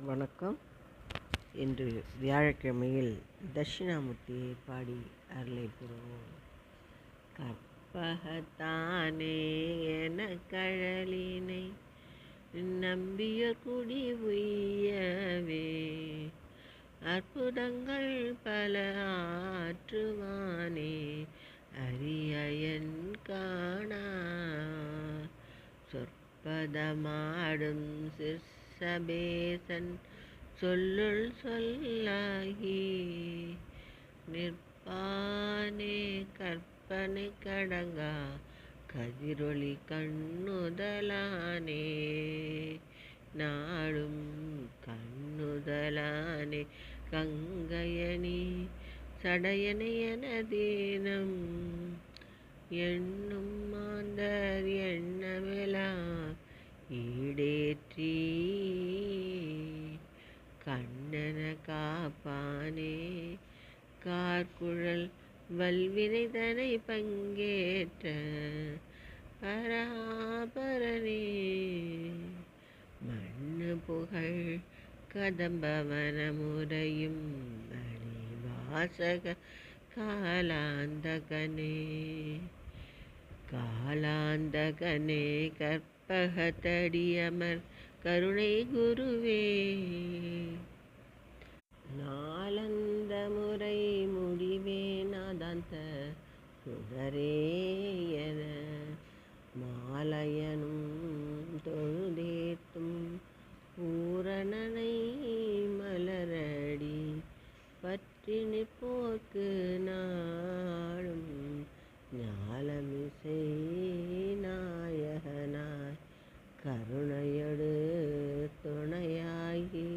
வணக்கம். இன்று வியாழக்கிழமையில் தட்சிணாமூர்த்தியை பாடி அருளை பெறுவோம். கற்பகத்தானே என கழலினை நம்பிய குடி உய்யவே அற்புதங்கள் பல ஆற்றுவானே அரியயன் காணா சொற்பதமாடும் சிற்சபேசன் சொல்லுள் சொல்லாகி நிற்பானே கற்பனை கடங்கா கதிரொளி கண்ணுதலானே நாடும் கண்ணுதலானே கங்கையணி சடையனை எனதீனம் எண்ணும் மாந்தர் எண்ணமெலாம் ஈடேற்றி கண்ணன காப்பானே கார்குழல் வல்வினைதனை பங்கேற்ற பராபரனே மண்ணு புகழ் கதம்பவன முறையும் மணிவாசக காலாந்தகனே கற்பகத்தடியமர் கருணை குருவே நாளந்த முறை முடிவே நாதாந்த சுடரே என மாலையனும் தொழுதேத்தும் பூரணனை மலரடி பற்றி நிற்போர்க்கு நாளும் ஞாலமிசை நாயகனாய் கருணையடு துணையாகி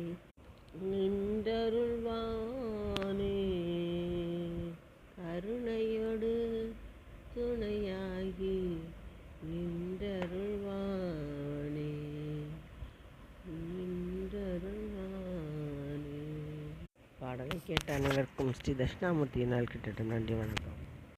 நின்றருள்வானே கருணையொடு துணையாகி நின்றருள்வானே நின்றருள்வானே. பாடலை கேட்ட அனைவருக்கும் ஸ்ரீ தட்சிணாமூர்த்தியினால் கிட்டத்தட்ட நன்றி. வணக்கம்.